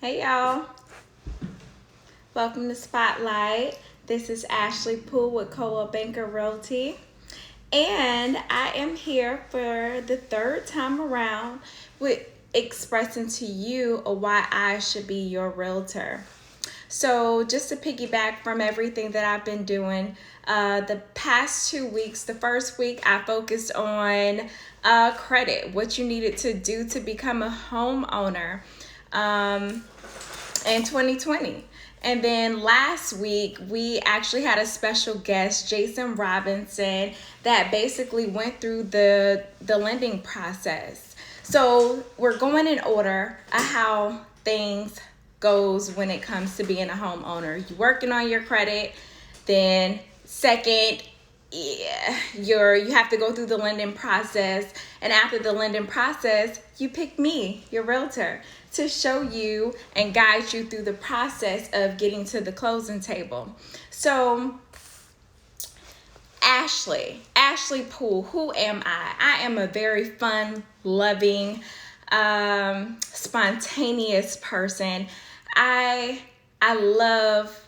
Hey y'all, welcome to Spotlight. This is Ashley Poole with Co-op Banker Realty, and I am here for the third time around with expressing to you why I should be your realtor. So just to piggyback from everything that I've been doing, the past 2 weeks, the first week I focused on credit, what you needed to do to become a homeowner in 2020. And then last week, we actually had a special guest, Jason Robinson, that basically went through the lending process. So we're going in order of how things goes when it comes to being a homeowner. You're working on your credit, then second, you have to go through the lending process, and after the lending process, you pick me, your realtor, to show you and guide you through the process of getting to the closing table. So Ashley Poole, who am I? I am a very fun, loving, spontaneous person. I love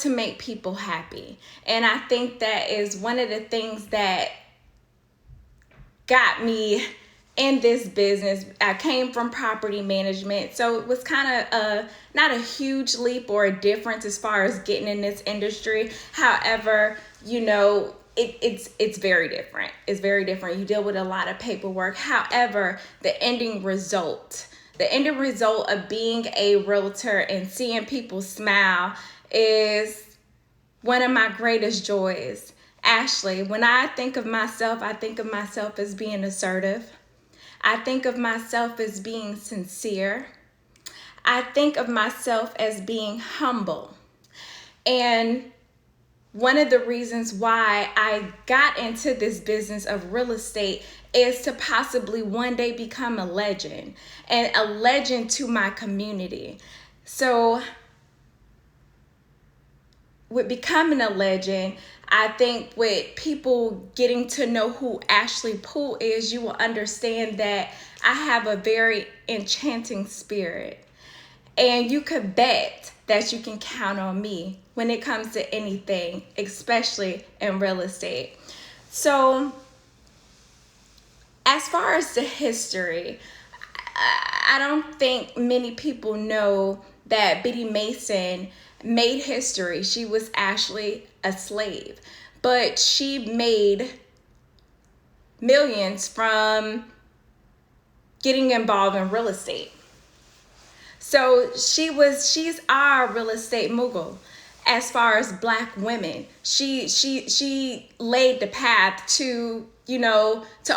to make people happy. And I think that is one of the things that got me in this business. I came from property management, so it was kind of not a huge leap or a difference as far as getting in this industry. However, it's very different. It's very different. You deal with a lot of paperwork. However, the ending result of being a realtor and seeing people smile is one of my greatest joys. Ashley, when I think of myself as being assertive. I think of myself as being sincere. I think of myself as being humble. And one of the reasons why I got into this business of real estate is to possibly one day become a legend, and a legend to my community. So with becoming a legend, I think with people getting to know who Ashley Poole is, you will understand that I have a very enchanting spirit. And you could bet that you can count on me when it comes to anything, especially in real estate. So as far as the history, I don't think many people know that Biddy Mason made history. She was actually a slave, but she made millions from getting involved in real estate. So she's our real estate mogul. As far as Black women, she laid the path to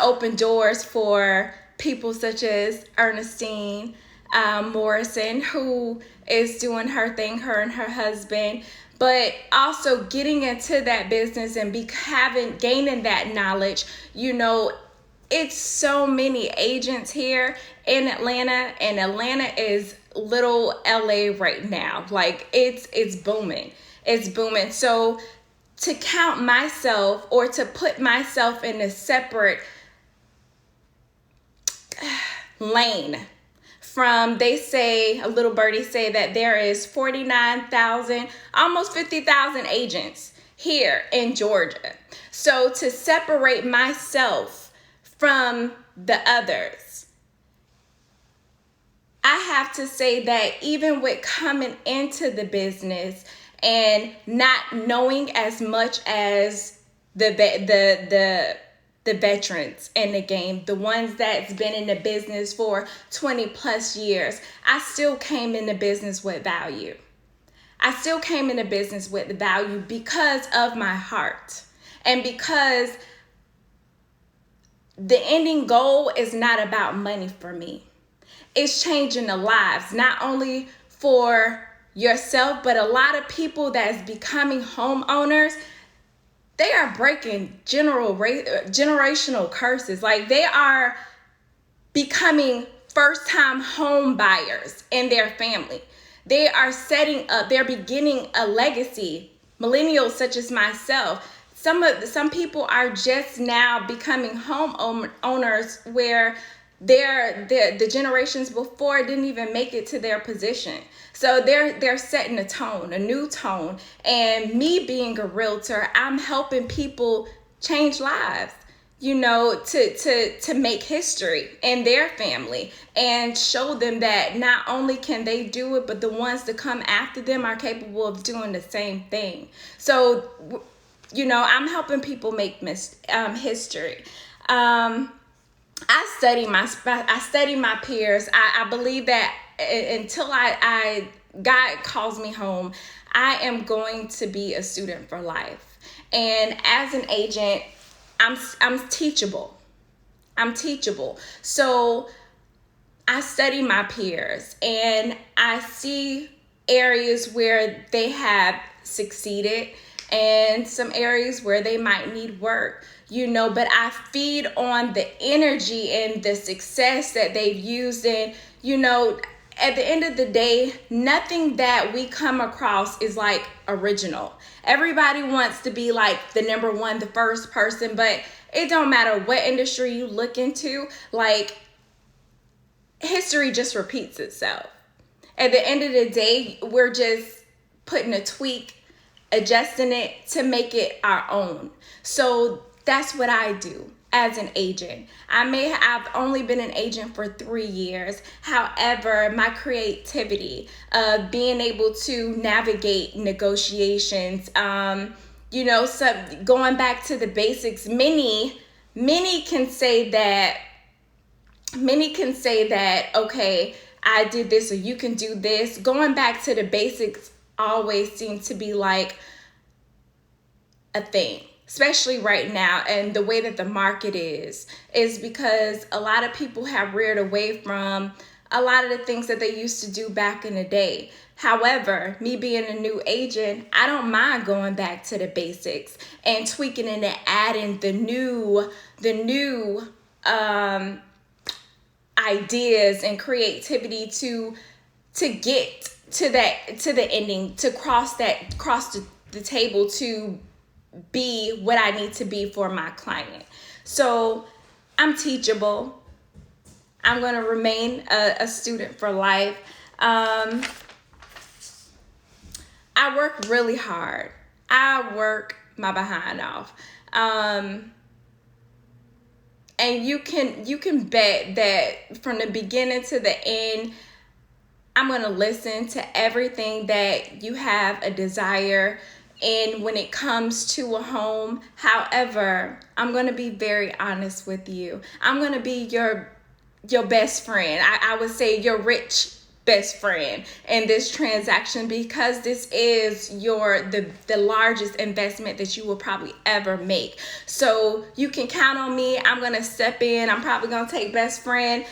open doors for people such as Ernestine Morrison, who is doing her thing, her and her husband, but also getting into that business and gaining that knowledge. It's so many agents here in Atlanta, and Atlanta is little LA right now. Like it's booming. It's booming. So to count myself or to put myself in a separate lane from, they say, a little birdie say that there is 49,000, almost 50,000 agents here in Georgia. So to separate myself from the others, I have to say that even with coming into the business and not knowing as much as the veterans in the game, the ones that's been in the business for 20 plus years, I still came into business with value. I still came into business with value because of my heart, and because the ending goal is not about money for me. It's changing the lives, not only for yourself, but a lot of people that's becoming homeowners. They are breaking generational curses. Like, they are becoming first-time home buyers in their family. They are setting up, they're beginning a legacy. Millennials such as myself, some people are just now becoming homeowners where the generations before didn't even make it to their position. So they're setting a tone, a new tone. And me being a realtor, I'm helping people change lives, to make history in their family and show them that not only can they do it, but the ones that come after them are capable of doing the same thing. So, I'm helping people make history. I study my peers. I believe that until God calls me home, I am going to be a student for life. And as an agent, I'm teachable. I'm teachable. So I study my peers and I see areas where they have succeeded and some areas where they might need work, but I feed on the energy and the success that they've used. And, at the end of the day, nothing that we come across is like original. Everybody wants to be like the number one, the first person, but it don't matter what industry you look into, like history just repeats itself. At the end of the day, we're just putting a tweak, adjusting it to make it our own. So that's what I do as an agent. I've only been an agent for 3 years. However, my creativity of being able to navigate negotiations, going back to the basics, many can say that, okay, I did this or you can do this. Going back to the basics always seems to be like a thing, especially right now. And the way that the market is because a lot of people have reared away from a lot of the things that they used to do back in the day. However, me being a new agent, I don't mind going back to the basics and tweaking and adding the new ideas and creativity to get to the ending, to cross the table, to be what I need to be for my client. So I'm teachable. I'm going to remain a student for life. I work really hard. I work my behind off. And you can bet that from the beginning to the end, I'm going to listen to everything that you have a desire in when it comes to a home. However, I'm going to be very honest with you. I'm going to be your best friend. I would say your rich best friend in this transaction, because this is the largest investment that you will probably ever make. So you can count on me. I'm going to step in. I'm probably going to take best friend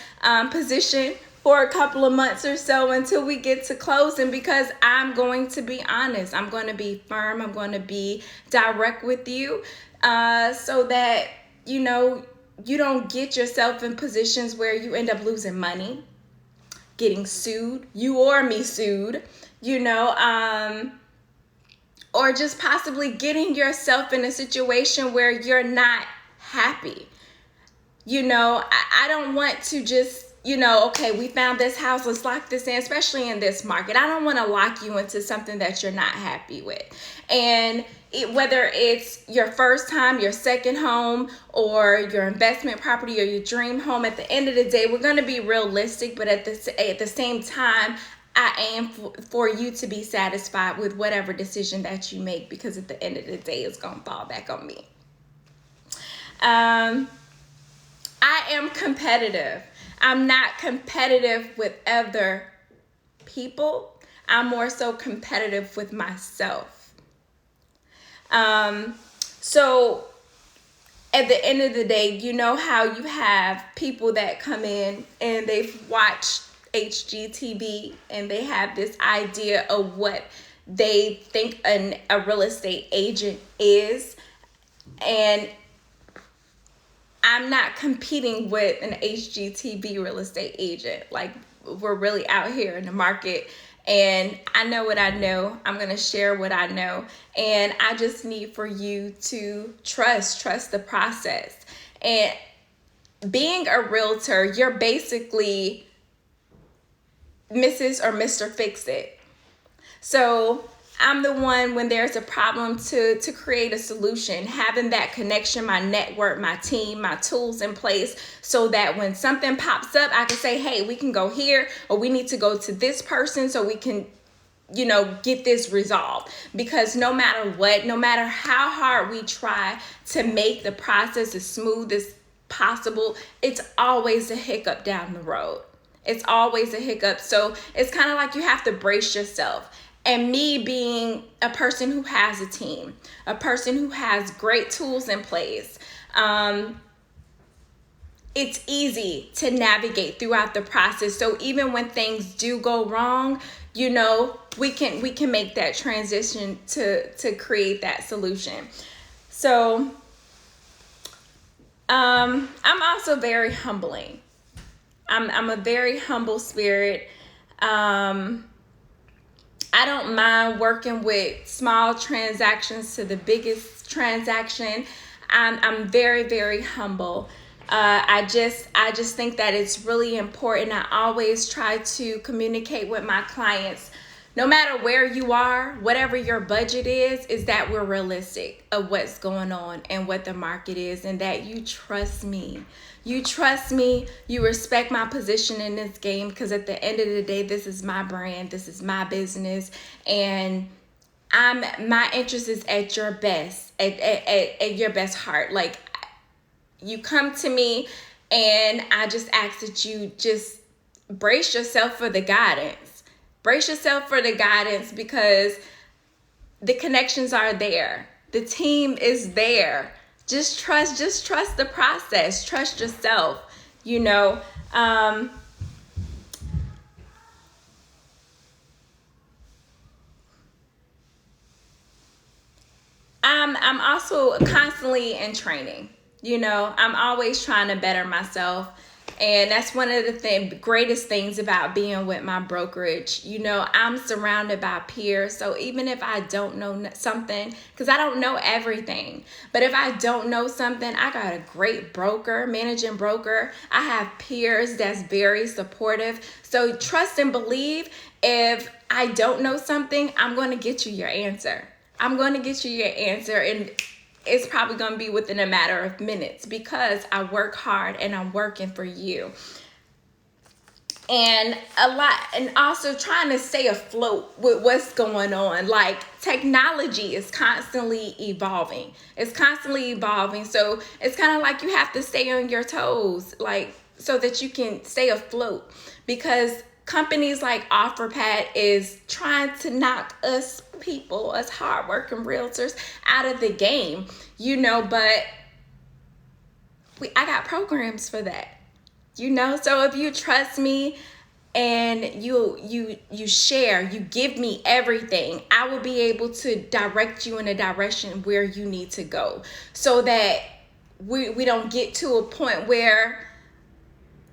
position for a couple of months or so until we get to closing, because I'm going to be honest. I'm going to be firm. I'm going to be direct with you, so that, you don't get yourself in positions where you end up losing money, getting sued, you or me sued, or just possibly getting yourself in a situation where you're not happy. I don't want to just, okay, we found this house, let's lock this in, especially in this market. I don't want to lock you into something that you're not happy with. And whether it's your first time, your second home, or your investment property or your dream home, at the end of the day, we're going to be realistic, but at the same time, I aim for you to be satisfied with whatever decision that you make, because at the end of the day, it's going to fall back on me. I am competitive. I'm not competitive with other people. I'm more so competitive with myself. So at the end of the day, how you have people that come in and they've watched HGTV and they have this idea of what they think a real estate agent is. And I'm not competing with an HGTV real estate agent. Like, we're really out here in the market, and I know what I know. I'm going to share what I know, and I just need for you to trust the process. And being a realtor, you're basically Mrs. or Mr. Fix It. So I'm the one, when there's a problem, to create a solution, having that connection, my network, my team, my tools in place, so that when something pops up, I can say, hey, we can go here, or we need to go to this person so we can, get this resolved. Because no matter what, no matter how hard we try to make the process as smooth as possible, it's always a hiccup down the road. It's always a hiccup. So it's kind of like you have to brace yourself. And me being a person who has a team, a person who has great tools in place, it's easy to navigate throughout the process. So even when things do go wrong, we can make that transition to create that solution. So I'm also very humbling. I'm a very humble spirit. I don't mind working with small transactions to the biggest transaction. I'm very, very humble. I just think that it's really important. I always try to communicate with my clients, no matter where you are, whatever your budget is that we're realistic of what's going on and what the market is, and that you trust me. You trust me, you respect my position in this game, because at the end of the day, this is my brand, this is my business, and my interest is at your best, at your best heart. Like, you come to me, and I just ask that you just brace yourself for the guidance. Brace yourself for the guidance, because the connections are there. The team is there. Just trust the process. Trust yourself, I'm also constantly in training. I'm always trying to better myself. And that's one of the greatest things about being with my brokerage. I'm surrounded by peers. So even if I don't know something, because I don't know everything, but if I don't know something, I got a great managing broker. I have peers that's very supportive. So trust and believe, if I don't know something, I'm going to get you your answer. And it's probably going to be within a matter of minutes, because I work hard and I'm working for you. And also trying to stay afloat with what's going on. Like, technology is constantly evolving. So it's kind of like you have to stay on your toes, like, so that you can stay afloat, because companies like OfferPad is trying to knock us hardworking realtors out of the game, but I got programs for that, so if you trust me and you share, you give me everything, I will be able to direct you in a direction where you need to go, so that we don't get to a point where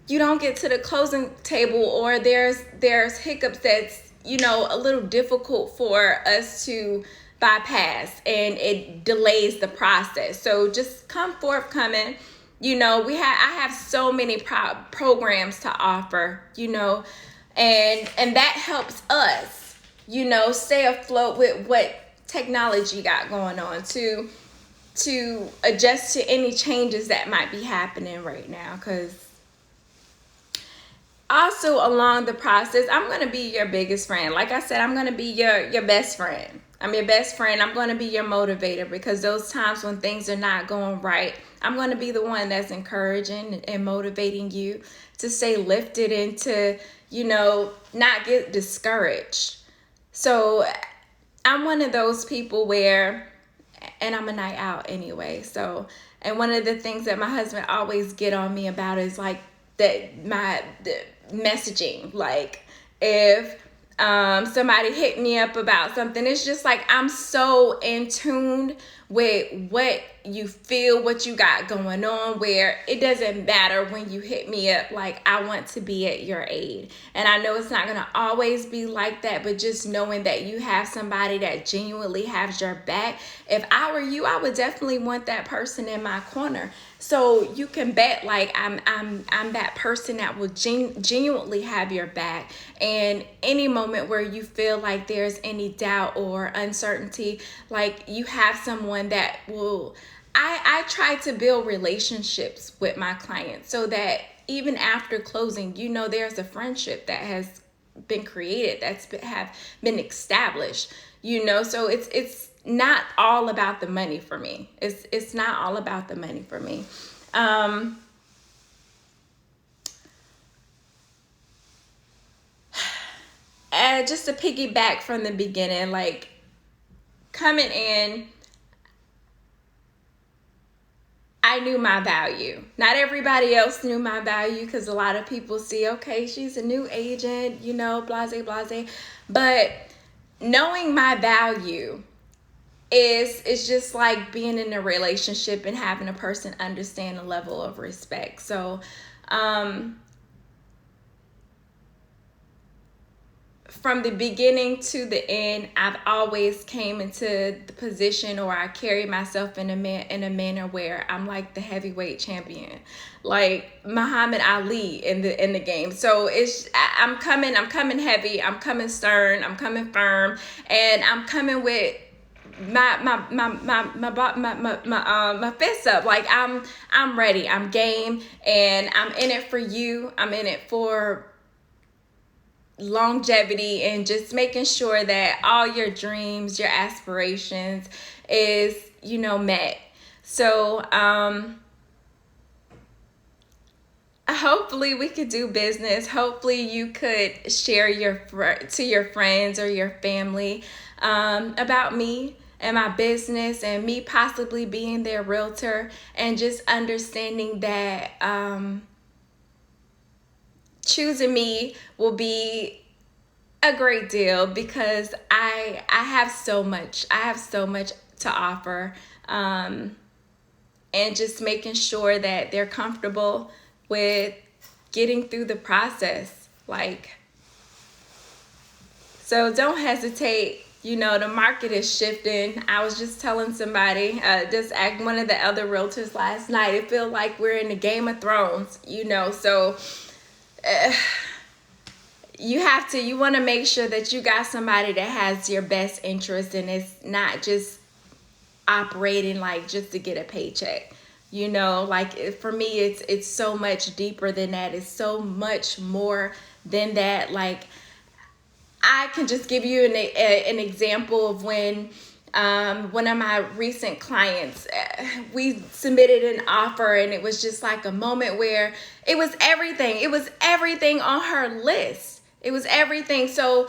you don't get to the closing table, or there's hiccups that's a little difficult for us to bypass, and it delays the process. So just come forthcoming. I have so many programs to offer, and that helps us, stay afloat with what technology got going on, to adjust to any changes that might be happening right now. Because also along the process, I'm going to be your biggest friend. Like I said, I'm going to be your best friend. I'm your best friend. I'm going to be your motivator, because those times when things are not going right, I'm going to be the one that's encouraging and motivating you to stay lifted and to, not get discouraged. So I'm one of those people where, and I'm a night out anyway. So, and one of the things that my husband always get on me about is like the messaging. Like, if somebody hit me up about something, it's just like I'm so in tune with what you feel what you got going on, where it doesn't matter when you hit me up, like, I want to be at your aid. And I know it's not going to always be like that, but just knowing that you have somebody that genuinely has your back. If I were you, I would definitely want that person in my corner. So you can bet, like, I'm that person that will genuinely have your back. And any moment where you feel like there's any doubt or uncertainty, like, you have someone that will. I try to build relationships with my clients so that even after closing, there's a friendship that has been created, have been established. So it's not all about the money for me. It's not all about the money for me. And just to piggyback from the beginning, like, coming in, I knew my value. Not everybody else knew my value, because a lot of people see, okay, she's a new agent, blase, blase. But knowing my value is just like being in a relationship and having a person understand the level of respect. So from the beginning to the end, I've always came into the position, or I carry myself in a manner where I'm like the heavyweight champion, like Muhammad Ali in the game. So I'm coming heavy, I'm coming stern, I'm coming firm, and I'm coming with my fists up. Like, I'm ready, I'm game, and I'm in it for you. I'm in it for longevity, and just making sure that all your dreams, your aspirations is, met. So hopefully we could do business. Hopefully you could share to your friends or your family about me and my business, and me possibly being their realtor, and just understanding that choosing me will be a great deal, because I have so much to offer, and just making sure that they're comfortable with getting through the process. Like, so don't hesitate. The market is shifting. I was just telling somebody, one of the other realtors last night, it feels like we're in the Game of Thrones, so you want to make sure that you got somebody that has your best interest, and it's not just operating like just to get a paycheck. Like, for me, it's so much deeper than that. It's so much more than that. Like, I can just give you an example of when one of my recent clients, we submitted an offer, and it was just like a moment where it was everything on her list. It was everything. So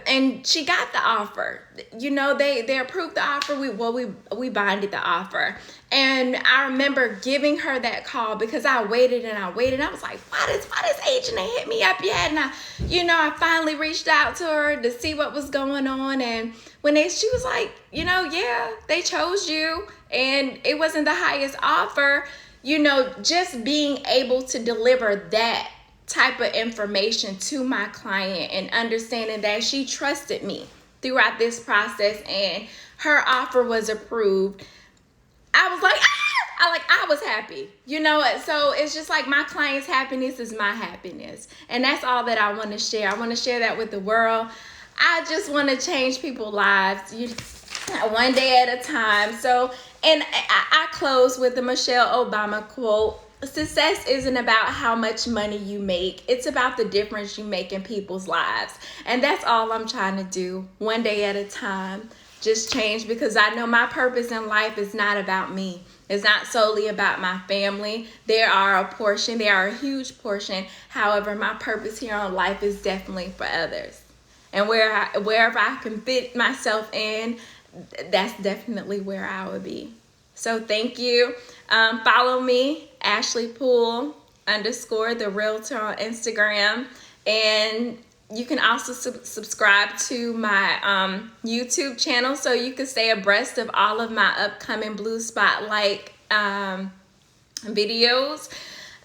and she got the offer. They approved the offer. We binded the offer. And I remember giving her that call, because I waited. I was like, why this agent ain't hit me up yet? And I finally reached out to her to see what was going on. And when she was like, yeah, they chose you, and it wasn't the highest offer, just being able to deliver that type of information to my client, and understanding that she trusted me throughout this process, and her offer was approved, I was like, I was happy, So it's just like, my client's happiness is my happiness, and that's all that I want to share. I want to share that with the world. I just want to change people's lives, one day at a time. So, and I close with the Michelle Obama quote: success isn't about how much money you make. It's about the difference you make in people's lives. And that's all I'm trying to do, one day at a time. Just change, because I know my purpose in life is not about me. It's not solely about my family. They are a huge portion. However, my purpose here on life is definitely for others. And wherever I can fit myself in, that's definitely where I would be. So thank you. Follow me, Ashley Poole _ the realtor on Instagram. And you can also subscribe to my YouTube channel so you can stay abreast of all of my upcoming Blue Spotlight videos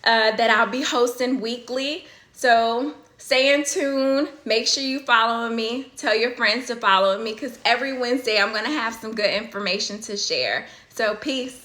that I'll be hosting weekly. So stay in tune. Make sure you follow me. Tell your friends to follow me, because every Wednesday I'm going to have some good information to share. So peace.